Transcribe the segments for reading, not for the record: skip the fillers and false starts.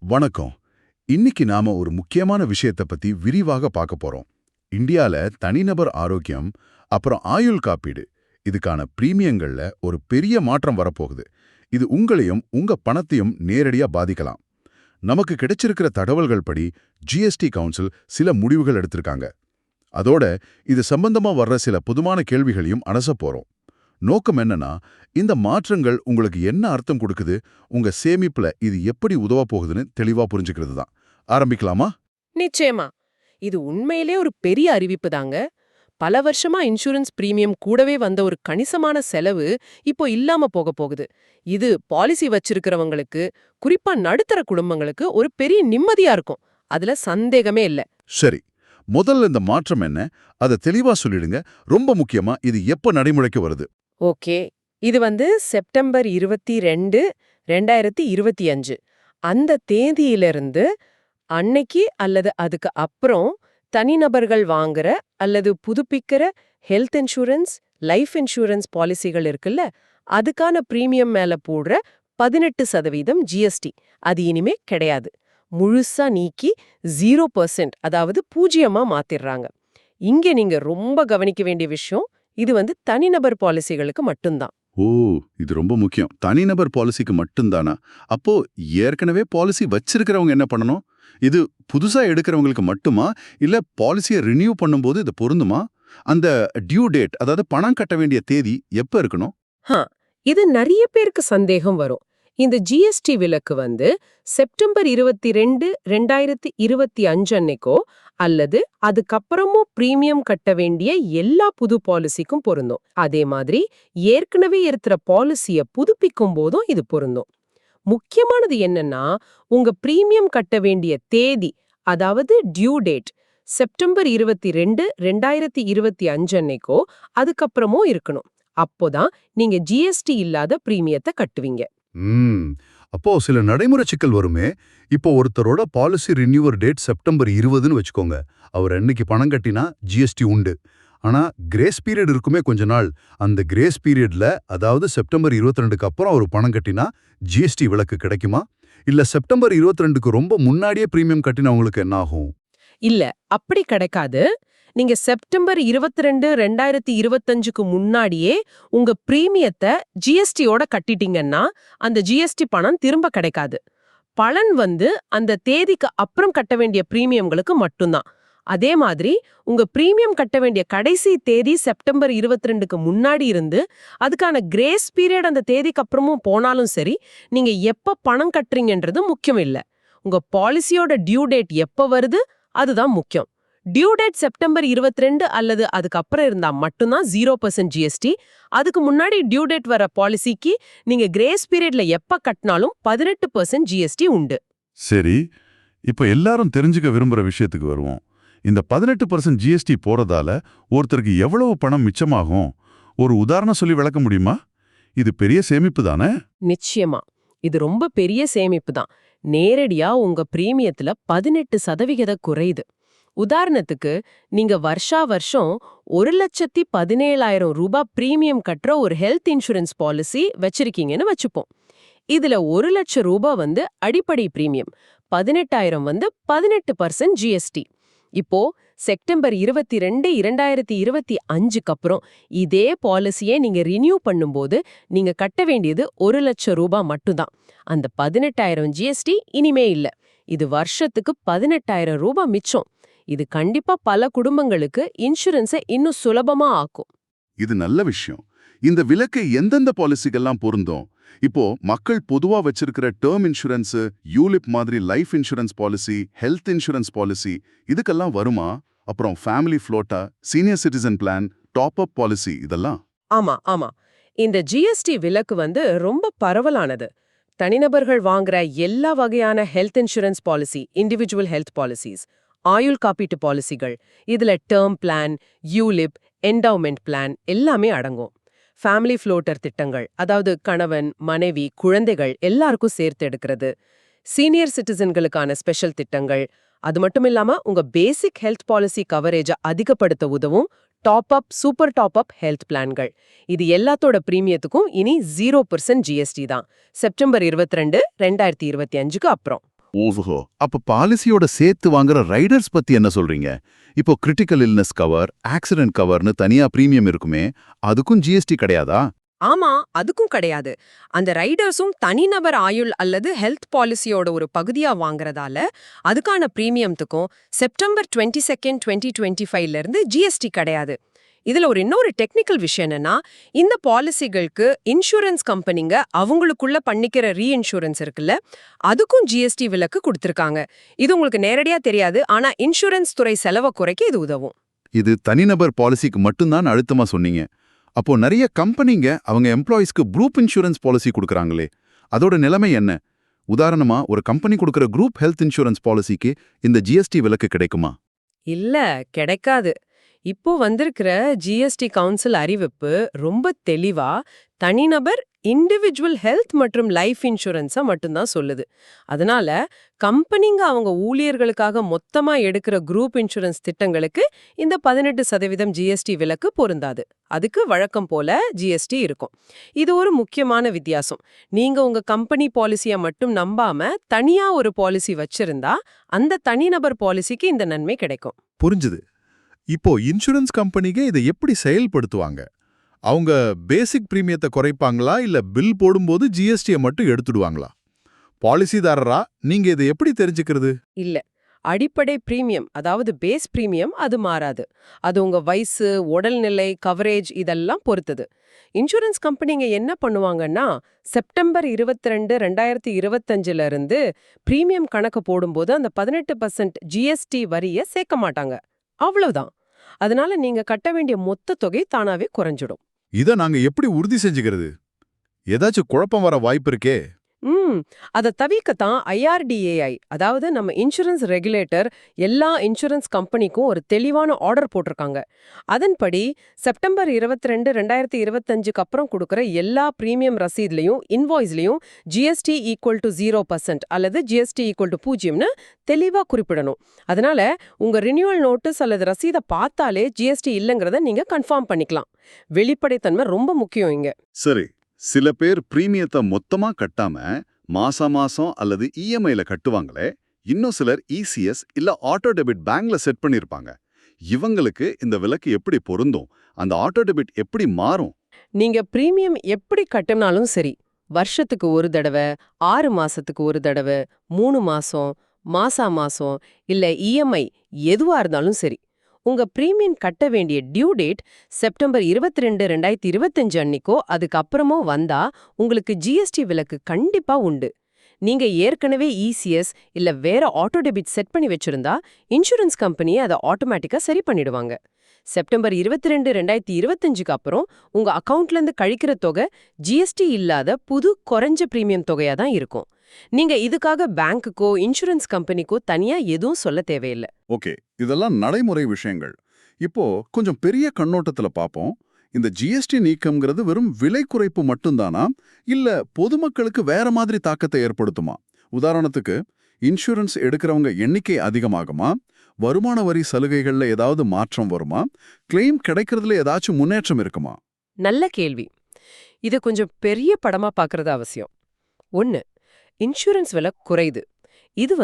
வணக்கம். இன்னைக்கு நாம ஒரு முக்கியமான விஷயத்தை பத்தி விரிவாக பார்க்க போறோம். இந்தியால தனிநபர் ஆரோக்கியம், அப்புறம் ஆயுள் காப்பீடு, இதுக்கான பிரீமியங்கள்ல ஒரு பெரிய மாற்றம் வரப்போகுது. இது உங்களையும் உங்க பணத்தையும் நேரடியா பாதிக்கலாம். நமக்கு கிடைச்சிருக்கிற தகவல்கள் படி ஜிஎஸ்டி கவுன்சில் சில முடிவுகள் எடுத்திருக்காங்க. அதோட இது சம்பந்தமா வர்ற சில பொதுவான கேள்விகளையும் அலசப் போறோம். நோக்கம் என்னன்னா, இந்த மாற்றங்கள் உங்களுக்கு என்ன அர்த்தம் கொடுக்குது, உங்க சேமிப்புல இது எப்படி உதவ போகுதுன்னு தெளிவா புரிஞ்சுக்கிறது தான். ஆரம்பிக்கலாமா? நிச்சயமா. இது உண்மையிலே ஒரு பெரிய அறிவிப்பு தாங்க. பல வருஷமா இன்சூரன்ஸ் பிரீமியம் கூடவே வந்த ஒரு கணிசமான செலவு இப்போ இல்லாம போக போகுது. இது பாலிசி வச்சிருக்கிறவங்களுக்கு, குறிப்பா நடுத்தர குடும்பங்களுக்கு ஒரு பெரிய நிம்மதியா இருக்கும். அதுல சந்தேகமே இல்ல. சரி. முதல்ல இந்த மாற்றம் என்ன? அதை தெளிவா சொல்லிடுங்க. ரொம்ப முக்கியமா இது எப்ப நடைமுறைக்கு வருது? ஓகே. இது செப்டம்பர் 22, 2025 அந்த தேதியிலிருந்து அன்னைக்கு அல்லது அதுக்கு அப்புறம் தனிநபர்கள் வாங்குற அல்லது புதுப்பிக்கிற ஹெல்த் இன்சூரன்ஸ், லைஃப் இன்சூரன்ஸ் பாலிசிகள் இருக்குல்ல, அதுக்கான பிரீமியம் மேல போடுற 18% ஜிஎஸ்டி அது இனிமே கிடையாது. முழுசா நீக்கி 0% அதாவது பூஜ்ஜியமா மாத்திடுறாங்க. இங்க நீங்க ரொம்ப கவனிக்க வேண்டிய விஷயம், இது தனிநபர் பாலிசிகளுக்கு மட்டும்தான். ஓ, இது ரொம்ப முக்கியம். தனிநபர் பாலிசிக்கு மட்டும்தானா? அப்போ ஏற்கனவே பாலிசி வச்சிருக்கிறவங்க என்ன பண்ணணும்? இது புதுசா எடுக்கிறவங்களுக்கு மட்டுமா, இல்ல பாலிசியை ரினியூ பண்ணும்போது இது பொருந்துமா? அந்த டியூ டேட், அதாவது பணம் கட்ட வேண்டிய தேதி எப்ப இருக்கணும்? ஹா, இது நிறைய பேருக்கு சந்தேகம் வரும். இந்த ஜிஎஸ்டி விலக்கு செப்டம்பர் 22, 2025 அன்னைக்கோ அல்லது அதுக்கப்புறமும் பிரீமியம் கட்ட வேண்டிய எல்லா புது பாலிசிக்கும் பொருந்தும். அதே மாதிரி ஏற்கனவே இருக்கிற பாலிசிய புதுப்பிக்கும் போதும் இது பொருந்தும். முக்கியமானது என்னன்னா, உங்க பிரீமியம் கட்ட வேண்டிய தேதி, அதாவது டியூ டேட் செப்டம்பர் 22, 2025 அன்னைக்கோ அதுக்கப்புறமோ இருக்கணும். அப்போதான் நீங்க ஜிஎஸ்டி இல்லாத பிரீமியத்தை கட்டுவீங்க. ம் அப்போ சில நடைமுறை சிக்கல் வருமே. இப்போ ஒருத்தரோட பாலிசி ரினியூவர் டேட் செப்டம்பர் 20ன்னு வச்சுக்கோங்க. அவர் அன்னைக்கு பணம் கட்டினா ஜிஎஸ்டி உண்டு. ஆனா கிரேஸ் பீரியட் இருக்குமே கொஞ்ச நாள். அந்த கிரேஸ் பீரியட்ல, அதாவது செப்டம்பர் 22க்கு அப்புறம் அவர் பணம் கட்டினா ஜிஎஸ்டி விலக்கு கிடைக்குமா? இல்ல செப்டம்பர் 22க்கு ரொம்ப முன்னாடியே பிரீமியம் கட்டினவங்களுக்கு என்ன ஆகும்? இல்ல, அப்படி கிடைக்காது. நீங்க செப்டம்பர் 22, 2025க்கு முன்னாடியே உங்க பிரீமியத்தை ஜிஎஸ்டியோட கட்டிட்டீங்கன்னா, அந்த ஜிஎஸ்டி பணம் திரும்ப கிடைக்காது. பலன் அந்த தேதிக்கு அப்புறம் கட்ட வேண்டிய பிரீமியம்களுக்கு மட்டும்தான். அதே மாதிரி உங்க பிரீமியம் கட்ட வேண்டிய கடைசி தேதி செப்டம்பர் 22க்கு முன்னாடி இருந்து அதுக்கான கிரேஸ் பீரியட் அந்த தேதிக்கு அப்புறமும் போனாலும் சரி, நீங்க எப்ப பணம் கட்டுறீங்கன்றது முக்கியம் இல்ல. உங்க பாலிசியோட டியூ டேட் எப்ப வருது அதுதான் முக்கியம். டியூ டேட் செப்டம்பர் 22 அல்லது அதுக்கப்புறம் இருந்தா மட்டும்தான் 0% ஜிஎஸ்டி. அதுக்கு முன்னாடி டியூ டேட் வர பாலிசிக்கு நீங்க கிரேஸ் பீரியட்ல எப்ப கட்டினாலும் 18% ஜிஎஸ்டி உண்டு. சரி. இப்ப எல்லாரும் தெரிஞ்சுக்க விரும்புற விஷயத்துக்கு வருவோம். இந்த 18% ஜிஎஸ்டி போறதால ஒருத்தருக்கு எவ்வளவு பணம் மிச்சமாகும்? ஒரு உதாரணம் சொல்லி விளக்க முடியுமா? இது பெரிய சேமிப்பு தானே? நிச்சயமா. இது ரொம்ப பெரிய சேமிப்பு தான். நேரடியா உங்க பிரீமியத்துல 18% குறையுது. உதாரணத்துக்கு, நீங்க வருஷா வருஷம் 1,17,000 ரூபாய் பிரீமியம் கட்டுற ஒரு ஹெல்த் இன்சூரன்ஸ் பாலிசி வச்சிருக்கீங்கன்னு வச்சுப்போம். இதுல 1,00,000 ரூபாய் அடிப்படை பிரீமியம், 18,000 18% ஜிஎஸ்டி. இப்போ செப்டம்பர் 22, 2025க்கு அப்புறம் இதே பாலிசியை நீங்க ரினியூ பண்ணும்போது நீங்க கட்ட வேண்டியது 1,00,000 ரூபாய் மட்டும்தான். அந்த 18,000 ஜிஎஸ்டி இனிமே இல்ல. இது வருஷத்துக்கு 18,000 ரூபாய் மிச்சம். இது கண்டிப்பா பல குடும்பங்களுக்கு இன்சூரன்ஸை இன்னும் சுலபமா ஆக்கும். இது நல்ல விஷயம். இந்த விலக்கு எந்தெந்த பாலிசிகள்லாம் பொருந்தும்? இப்போ மக்கள் பொதுவா வச்சிருக்கிற டேர்ம் இன்சூரன்ஸ், யூலிப் மாதிரி life insurance policy, health insurance policy, இதுக்கெல்லாம் வருமா? அப்புறம் family floater, senior citizen plan, top up policy இதெல்லாம்? ஆமா ஆமா. இந்த ஜிஎஸ்டி விலக்கு ரொம்ப பரவலானது. தனிநபர்கள் வாங்குற எல்லா வகையான health insurance policy, individual health policies, ஆயுள் காப்பீட்டு பாலிசிகள், இதுல டேர்ம் பிளான், யூலிப், என்டவுமெண்ட் பிளான் எல்லாமே அடங்கும். ஃபேமிலி ஃப்ளோட்டர் திட்டங்கள், அதாவது கணவன், மனைவி, குழந்தைகள் எல்லாருக்கும் சேர்த்து எடுக்கிறது, சீனியர் சிட்டிசன்களுக்கான ஸ்பெஷல் திட்டங்கள், அது மட்டும் இல்லாம உங்க பேசிக் ஹெல்த் பாலிசி கவரேஜை அதிகப்படுத்த உதவும் top up, super top up health பிளான்கள். இது எல்லாத்தோட பிரீமியத்துக்கும் இனி 0% ஜிஎஸ்டி தான், செப்டம்பர் 22, 2025க்கு அப்புறம். ஓஹோ, அப்ப பாலிசியோட சேர்த்து வாங்குற ரைடர்ஸ் பத்தி என்ன சொல்றீங்க? இப்போ கிரிட்டிக்கல் இல்னஸ் கவர், ஆக்சிடென்ட் கவர்னு தனியா பிரீமியம் இருக்குமே, அதுக்கும் ஜிஎஸ்டி கிடையாதா? ஆமா, அதுக்கும் கிடையாது. அந்த ரைடர்ஸும் தனிநபர் ஆயுள் அல்லது ஹெல்த் பாலிசியோட ஒரு பகுதியா வாங்குறதால அதுக்கான பிரீமியம்த்துக்கும் செப்டம்பர் 22, 2025ல இருந்து ஜிஎஸ்டி கிடையாது. இதுல இன்னொரு டெக்னிக்கல் விஷயம் என்னன்னா, இந்த பாலிசிகளுக்கு இன்சூரன்ஸ் கம்பெனிங்க அவங்களுக்குள்ள பண்ணிக்கிற ரீஇன்சூரன்ஸ் இருக்குல்ல, அதுக்கும் ஜிஎஸ்டி விலக்கு கொடுத்திருக்காங்க. இது உங்களுக்கு நேரடியா தெரியாது, ஆனா இன்சூரன்ஸ் துறை செலவை குறைக்க இது உதவும். இது தனிநபர் பாலிசிக்கு மட்டும்தான் அழுத்தமா சொன்னீங்க. அப்போ நிறைய கம்பெனிங்க அவங்க எம்ப்ளாயீஸ்க்கு குரூப் இன்சூரன்ஸ் பாலிசி கொடுக்கறாங்களே, அதோட நிலைமை என்ன? உதாரணமா ஒரு கம்பெனி கொடுக்கற குரூப் ஹெல்த் இன்சூரன்ஸ் பாலிசிக்கு இந்த ஜிஎஸ்டி விலக்கு கிடைக்குமா? இல்ல, கிடைக்காது. இப்போ வந்திருக்கிற ஜிஎஸ்டி கவுன்சில் அறிவிப்பு ரொம்ப தெளிவா தனிநபர் இண்டிவிஜுவல் ஹெல்த் மற்றும் லைஃப் இன்சூரன்ஸை மட்டும்தான் சொல்லுது. அதனால கம்பெனிங்க அவங்க ஊழியர்களுக்காக மொத்தமா எடுக்கிற குரூப் இன்சூரன்ஸ் திட்டங்களுக்கு இந்த 18% ஜிஎஸ்டி விலக்கு பொருந்தாது. அதுக்கு வழக்கம் போல ஜிஎஸ்டி இருக்கும். இது ஒரு முக்கியமான வித்தியாசம். நீங்க உங்க கம்பெனி பாலிசியை மட்டும் நம்பாம தனியா ஒரு பாலிசி வச்சிருந்தா அந்த தனிநபர் பாலிசிக்கு இந்த நன்மை கிடைக்கும். புரிஞ்சுது. இப்போ இன்சூரன்ஸ் கம்பெனிங்க இதை எப்படி செயல்படுத்துவாங்க? அவங்க பேசிக் பிரீமியத்தை குறைப்பாங்களா, இல்ல பில் போடும்போது ஜிஎஸ்டியை மட்டும் எடுத்துடுவாங்களா? பாலிசிதாரரா நீங்க இதை எப்படி தெரிஞ்சுக்கிறது? இல்ல, அடிப்படை பிரீமியம் அதாவது பேஸ் பிரீமியம் அது மாறாது. அது உங்க வயசு, உடல்நிலை, கவரேஜ் இதெல்லாம் பொறுத்தது. இன்சூரன்ஸ் கம்பெனிங்க என்ன பண்ணுவாங்கன்னா, செப்டம்பர் 22, 2025ல இருந்து பிரீமியம் கணக்கு போடும்போது அந்த 18% ஜிஎஸ்டி வரியை சேர்க்க மாட்டாங்க. அவ்வளவுதான். அதனால நீங்க கட்ட வேண்டிய மொத்த தொகை தானாவே குறைஞ்சிடும். இதை நாங்க எப்படி உறுதி செஞ்சுக்கிறது? ஏதாச்சும் குழப்பம் வர வாய்ப்பு இருக்கே. அதை தவிர்க்கத்தான் IRDAI, அதாவது நம்ம இன்சூரன்ஸ் ரெகுலேட்டர், எல்லா இன்சூரன்ஸ் கம்பெனிக்கும் ஒரு தெளிவான ஆர்டர் போட்டிருக்காங்க. அதன்படி செப்டம்பர் 22, 2025க்கு அப்புறம் கொடுக்குற எல்லா பிரீமியம் ரசீட்லையும் இன்வாய்ஸ்லையும் ஜிஎஸ்டி ஈக்குவல் டு 0% அல்லது ஜிஎஸ்டி ஈக்குவல் டு 0ன்னு தெளிவா குறிப்பிடணும். அதனால உங்க ரினியூவல் நோட்டீஸ் அல்லது ரசீதை பார்த்தாலே ஜிஎஸ்டி இல்லைங்கிறத நீங்க கன்ஃபார்ம் பண்ணிக்கலாம். வெளிப்படைத்தன்மை ரொம்ப முக்கியம் இங்க. சரி, சில பேர் பிரீமியத்தை மொத்தமா கட்டாம மாசம் அல்லது இஎம்ஐல கட்டுவாங்களே, இன்னும் சிலர் இசிஎஸ் இல்ல ஆட்டோ டெபிட் பேங்க்ல செட் பண்ணிருப்பாங்க. இவங்களுக்கு இந்த விலக்கு எப்படி பொருந்தும்? அந்த ஆட்டோ டெபிட் எப்படி மாறும்? நீங்க பிரீமியம் எப்படி கட்டினாலும் சரி, வருஷத்துக்கு ஒரு தடவை, 6 மாசத்துக்கு ஒரு தடவை, 3 மாசம், மாசம் இல்ல இஎம்ஐ எதுவா இருந்தாலும் சரி, உங்க பிரீமியம் கட்ட வேண்டிய டியூ டேட் செப்டம்பர் 22, 2025 அன்னைக்கோ அதுக்கப்புறமோ வந்தா உங்களுக்கு ஜிஎஸ்டி விலக்கு கண்டிப்பா உண்டு. நீங்க ஏற்கனவே இசிஎஸ் இல்ல வேற ஆட்டோ டெபிட் செட் பண்ணி வச்சிருந்தா இன்சூரன்ஸ் கம்பெனியே அதை ஆட்டோமேட்டிக்கா சரி பண்ணிடுவாங்க. செப்டம்பர் 22, 2025க்கு அப்புறம் உங்க அக்கவுண்ட்ல இருந்து கழிக்கிற தொகை ஜிஎஸ்டி இல்லாத புது குறைஞ்ச பிரீமியம் தொகையா தான் இருக்கும். நீங்க இதுக்காக பேங்க்குக்கோ இன்சூரன்ஸ் கம்பெனிக்கோ தனியா எதுவும் சொல்ல தேவையில்லை. ஓகே, இதெல்லாம் நடைமுறை விஷயங்கள். இப்போ கொஞ்சம் பெரிய கண்ணோட்டத்துல பாப்போம். இந்த ஜிஎஸ்டி நீக்கம்ங்கிறது வெறும் விலை குறைப்பு மட்டும்தானா, இல்ல பொதுமக்களுக்கு வேற மாதிரி தாக்கத்தை ஏற்படுத்துமா? உதாரணத்துக்கு இன்சூரன்ஸ் எடுக்கிறவங்க எண்ணிக்கை அதிகமாகுமா? வருமான வரி சலுகைகள்ல ஏதாவது மாற்றம் வருமா? கிளைம் கிடைக்கிறதுல ஏதாச்சும் முன்னேற்றம் இருக்குமா? நல்ல கேள்வி. இது கொஞ்சம் பெரிய படமா பார்க்கறது அவசியம். 1, இன்சூரன்ஸ் விலை குறையுது. இது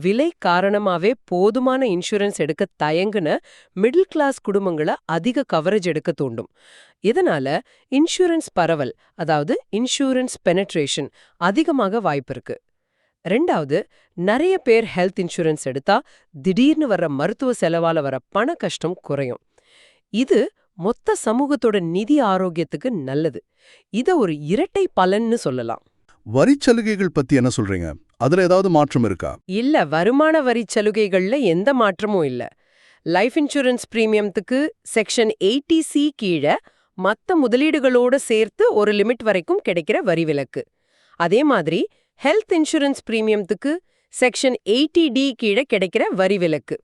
விலை காரணமாவே போதுமான இன்சூரன்ஸ் எடுக்க தயங்குன மிடில் கிளாஸ் குடும்பங்களை அதிக கவரேஜ் எடுக்க தூண்டும். இதனால இன்சூரன்ஸ் பரவல், அதாவது இன்சூரன்ஸ் பெனட்ரேஷன் அதிகமாக வாய்ப்பு இருக்கு. 2வது, நிறைய பேர் ஹெல்த் இன்சூரன்ஸ் எடுத்தா திடீர்னு வர்ற மருத்துவ செலவால வர பண கஷ்டம் குறையும். இது மொத்த சமூகத்தோட நிதி ஆரோக்கியத்துக்கு நல்லது. இத ஒரு இரட்டை பலன்னு சொல்லலாம். வரி சலுகைகள் பத்தி என்ன சொல்றீங்க? அதுல ஏதாவது மாற்றம் இருக்கா? இல்ல, வருமான வரி சலுகைகள்ல எந்த மாற்றமும் இல்ல. லைஃப் இன்சூரன்ஸ் பிரீமியம்த்துக்கு செக்ஷன் 80C கீழே மத்த முதலீடுகளோட சேர்த்து ஒரு லிமிட் வரைக்கும் கிடைக்கிற வரி விலக்கு. அதே மாதிரி ஹெல்த் இன்சூரன்ஸ் பிரீமியம்த்துக்கு செக்ஷன் 80D கீழே கிடைக்கிற வரி விலக்கு.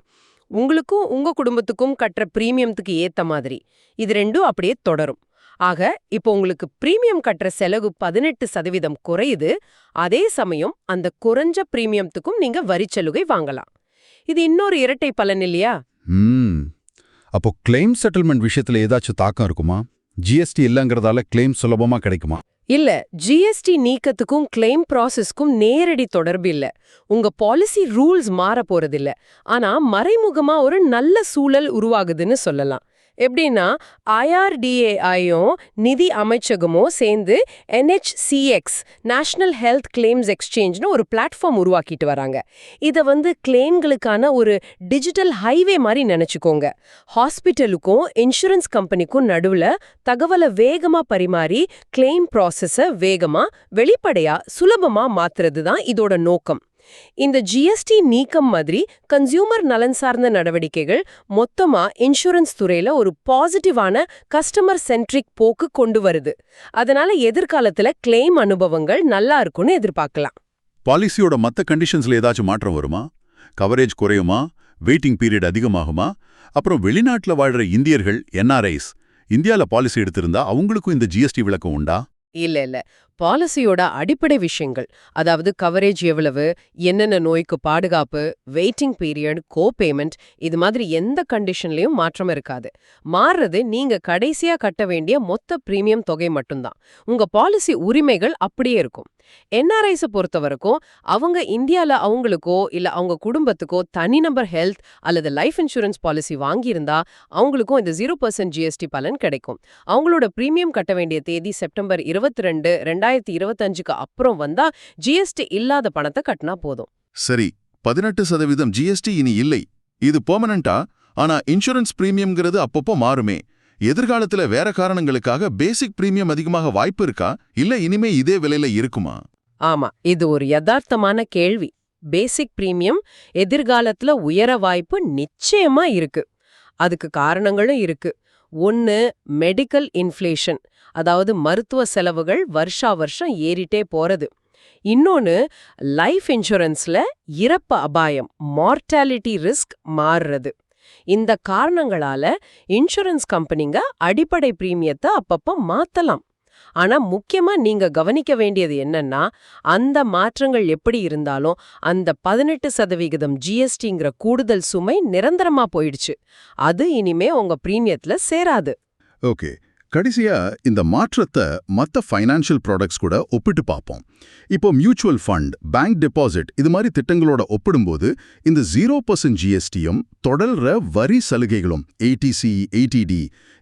உங்களுக்கும் உங்க குடும்பத்துக்கும் கட்டுற பிரீமியம்த்துக்கு ஏத்த மாதிரி இது ரெண்டும் அப்படியே தொடரும். ஆக இப்போ உங்களுக்கு பிரீமியம் கட்டுற செலவு 18% குறையுது. அதே சமயம் அந்த குறைஞ்ச பிரீமியம்த்துக்கும் நீங்க வரிச்சலுகை வாங்கலாம். இது இன்னொரு இரட்டை பலன் இல்லையா? அப்போ கிளைம் செட்டில்மெண்ட் விஷயத்துல ஏதாச்சும் தாக்கம் இருக்குமா? ஜிஎஸ்டி இல்லங்கறதால கிளைம் சுலபமா கிடைக்குமா? இல்ல, ஜிஎஸ்டி நீக்கத்துக்கும் கிளைம் ப்ராசஸ்க்கும் நேரடி தொடர்பு இல்ல. உங்க பாலிசி ரூல்ஸ் மாற போறதில்ல. ஆனா மறைமுகமா ஒரு நல்ல சூழல் உருவாகுதுன்னு சொல்லலாம். எப்படின்னா, IRDAIயும் நிதி அமைச்சகமும் சேர்ந்து NHCX நேஷனல் ஹெல்த் கிளைம்ஸ் எக்ஸ்சேஞ்ச்னு ஒரு பிளாட்ஃபார்ம் உருவாக்கிட்டு வராங்க. இத கிளைம்களுக்கான ஒரு டிஜிட்டல் ஹைவே மாதிரி நினைச்சுக்கோங்க. ஹாஸ்பிட்டலுக்கும் இன்சூரன்ஸ் கம்பெனிக்கும் நடுவுல தகவலை வேகமா பரிமாறி கிளைம் ப்ராசஸ வேகமா, வெளிப்படையா, சுலபமா மாத்துறது தான் இதோட நோக்கம். இந்த ஜிஎஸ்டி நீக்கம் மாதிரி கன்சியூமர் நலன் சார்ந்த நடவடிக்கைகள் மொத்தமா இன்சூரன்ஸ் துறையில ஒரு பாசிட்டிவான கஸ்டமர் சென்ட்ரிக் போக்கு கொண்டு வருது. அதனால எதிர்காலத்துல கிளைம் அனுபவங்கள் நல்லா இருக்கும்னு எதிர்பார்க்கலாம். பாலிசியோட மத்த கண்டிஷன்ஸ்ல ஏதாச்சும் மாற்றம் வருமா? கவரேஜ் குறையுமா? வெயிட்டிங் பீரியட் அதிகமாகுமா? அப்புறம் வெளிநாட்டுல வாழ்ற இந்தியர்கள் NRIs இந்தியால பாலிசி எடுத்திருந்தா அவங்களுக்கும் இந்த ஜிஎஸ்டி விலக்கம் உண்டா? இல்ல. பாலிசியோட அடிப்படை விஷயங்கள், அதாவது கவரேஜ் எவ்வளவு, என்னென்ன நோய்க்கு பாதுகாப்பு, வெயிட்டிங் பீரியட், கோ பேமெண்ட், இது மாதிரி எந்த கண்டிஷன்லயும் மாற்றம் இருக்காது. மாறுறது நீங்க கடைசியா கட்ட வேண்டிய மொத்த பிரீமியம் தொகை மட்டும்தான். உங்க பாலிசி உரிமைகள் அப்படியே இருக்கும். NRIஸ பொறுத்த வரைக்கும் அவங்க இந்தியால அவங்களுக்கோ இல்ல அவங்க குடும்பத்துக்கோ தனிநபர் ஹெல்த் அல்லது லைஃப் இன்சூரன்ஸ் பாலிசி வாங்கியிருந்தா அவங்களுக்கும் இந்த 0% ஜிஎஸ்டி பலன் கிடைக்கும். அவங்களோட பிரீமியம் கட்ட வேண்டிய தேதி செப்டம்பர் 22, 2025க்கு அப்புறம் வந்தா ஜிஎஸ்டி இல்லாத பணத்தை கட்டினா போதும். சரி, 18% ஜிஎஸ்டி இனி இல்லை. இது பெர்மனண்டா? ஆனா இன்சூரன்ஸ் பிரீமியம்ங்கிறது அப்பப்போ மாறுமே. எதிர்காலத்துல வேற காரணங்களுக்காக பேசிக் பிரீமியம் அதிகமாக வாய்ப்பு இருக்கா? இல்ல இனிமே இதே விலையில இருக்குமா? ஆமா, இது ஒரு யதார்த்தமான கேள்வி. பேசிக் பிரீமியம் எதிர்காலத்துல உயர வாய்ப்பு நிச்சயமா இருக்கு. அதுக்கு காரணங்களும் இருக்கு. ஒன்னு, மெடிக்கல் இன்ஃப்ளேஷன், அதாவது மருத்துவ செலவுகள் வருஷா வருஷம் ஏறிட்டே போறது. இன்னொன்னு, லைஃப் இன்சூரன்ஸ்ல இறப்பு அபாயம், மார்டாலிட்டி ரிஸ்க் மாறுறது. இந்த காரணங்களால இன்சூரன்ஸ் கம்பெனிங்க அடிப்படை பிரீமியத்தை அப்பப்ப மாத்தலாம். ஆனா முக்கியமா நீங்க கவனிக்க வேண்டியது என்னன்னா, அந்த மாற்றங்கள் எப்படி இருந்தாலும் அந்த 18% ஜிஎஸ்டிங்கிற கூடுதல் சுமை நிரந்தரமா போயிடுச்சு. அது இனிமே உங்க பிரீமியத்துல சேராது. ஓகே, கடைசியா இந்த மாற்றத்தை மத்த ஃபைனான்ஷியல் ப்ராடக்ட்ஸ் கூட ஒப்பிட்டு பார்ப்போம். இப்போ மியூச்சுவல் ஃபண்ட், பேங்க் டெபாசிட் இது மாதிரி திட்டங்களோட ஒப்பிடும்போது இந்த 0% ஜிஎஸ்டியும் தொடர்ற வரி சலுகைகளும் ATC, ATD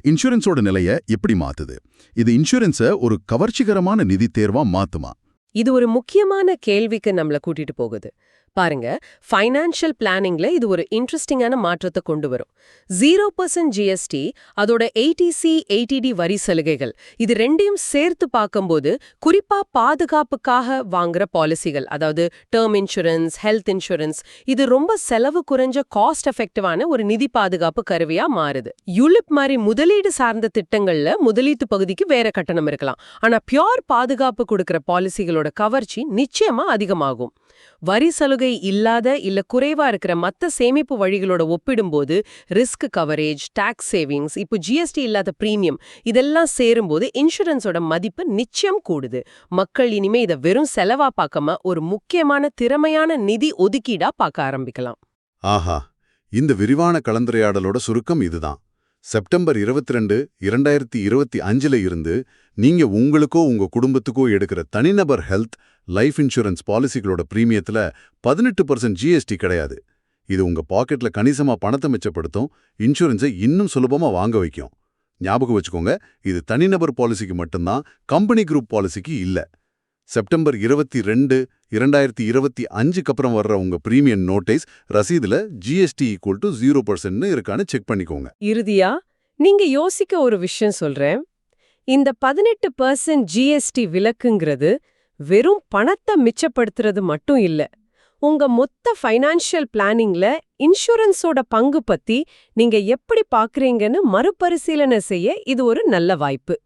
இன்சூரன்ஸோட நிலையை எப்படி மாத்துது? இது இன்சூரன்ஸை ஒரு கவர்ச்சிகரமான நிதி தேர்வா மாத்துமா? இது ஒரு முக்கியமான கேள்விக்கு நம்மள கூட்டிட்டு போகுது. பாருங்க, ஃபைனான்ஷியல் பிளானிங்ல இது ஒரு இன்ட்ரெஸ்டிங்கான மாற்றத்தை கொண்டு வரும். 0% ஜிஎஸ்டி, அதோட ATC, ATD வரி சலுகைகள், இது ரெண்டையும் சேர்த்து பார்க்கும்போது குறிப்பா பாதுகாப்புக்காக வாங்குற பாலிசிகள், அதாவது டேர்ம் இன்சூரன்ஸ், ஹெல்த் இன்சூரன்ஸ், இது ரொம்ப செலவு குறைஞ்ச காஸ்ட் எஃபெக்டிவான ஒரு நிதி பாதுகாப்பு கருவியா மாறுது. யுலிப் மாதிரி முதலீடு சார்ந்த திட்டங்கள்ல முதலீட்டு பகுதிக்கு வேற கட்டணம் இருக்கலாம். ஆனா பியோர் பாதுகாப்பு கொடுக்கிற பாலிசிகளோட கவர்ச்சி நிச்சயமா அதிகமாகும். வரி சலுகை இல்லாத இல்ல குறைவா இருக்கிற மத்த சேமிப்பு வழிகளோட ஒப்பிடும்போது ரிஸ்க் கவரேஜ், டாக்ஸ் சேவிங்ஸ், இப்போ ஜிஎஸ்டி இல்லாத பிரீமியம் இதெல்லாம் சேரும்போது இன்சூரன்ஸோட மதிப்பு நிச்சயம் கூடுது. மக்கள் இனிமே இதை வெறும் செலவா பார்க்காம ஒரு முக்கியமான திறமையான நிதி ஒதுக்கீடா பார்க்க ஆரம்பிக்கலாம். ஆஹா, இந்த விரிவான கலந்துரையாடலோட சுருக்கம் இதுதான். செப்டம்பர் 22, 2025 இருந்து நீங்க உங்களுக்கோ உங்க குடும்பத்துக்கோ எடுக்கிற தனிநபர் ஹெல்த், லைஃப் இன்சூரன்ஸ் பாலிசிகளோட பிரீமியத்துல 18% ஜிஎஸ்டி கிடையாது. இது உங்க பாக்கெட்ல கணிசமா பணத்தை மிச்சப்படுத்தும், இன்சூரன்ஸை இன்னும் சுலபமா வாங்க வைக்கும். ஞாபகம் வச்சுக்கோங்க, இது தனிநபர் பாலிசிக்கு மட்டும்தான், கம்பெனி குரூப் பாலிசிக்கு இல்ல. செப்டம்பர் 22, 2025க்கு அப்புறம் வர்ற உங்க பிரீமியம் நோட்டீஸ் ரசீதுல ஜிஎஸ்டி = 0%ன்னு இருக்கான்னு செக் பண்ணிக்கோங்க. இறுதியா நீங்க யோசிக்க ஒரு விஷயம் சொல்றேன். இந்த 18% ஜிஎஸ்டி விலக்குங்கிறது வெறும் பணத்தை மிச்சப்படுத்துறது மட்டும் இல்ல. உங்க மொத்த ஃபைனான்ஷியல் பிளானிங்ல இன்சூரன்ஸோட பங்கு பத்தி நீங்க எப்படி பாக்குறீங்கன்னு மறுபரிசீலனை செய்ய இது ஒரு நல்ல வாய்ப்பு.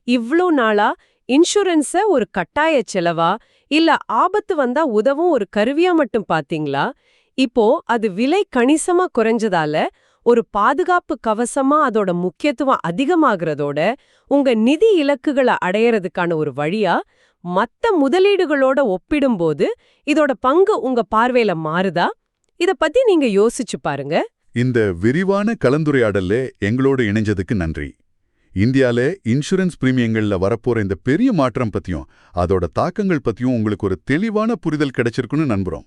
இவ்ளோ நாளா இன்சூரன்ஸ ஒரு கட்டாய செலவா இல்ல ஆபத்து வந்தா உதவும் ஒரு கருவியா மட்டும் பாத்தீங்களா? இப்போ அது விலை கணிசமா குறைஞ்சதால ஒரு பாதுகாப்பு கவசமா அதோட முக்கியத்துவம் அதிகமாகறதோட உங்க நிதி இலக்குகளை அடையறதுக்கான ஒரு வழியா மத்த முதலீடுகளோட ஒப்பிடும்போது இதோட பங்கு உங்க பார்வையில மாறுதா? இத பத்தி நீங்க யோசிச்சு பாருங்க. இந்த விரிவான கலந்துரையாடல்ல எங்களோட இணைஞ்சதுக்கு நன்றி. இந்தியால இன்சூரன்ஸ் பிரீமியங்கள்ல வரப்போற இந்த பெரிய மாற்றம் பத்தியும் அதோட தாக்கங்கள் பத்தியும் உங்களுக்கு ஒரு தெளிவான புரிதல் கிடைச்சிருக்குன்னு நம்புறோம்.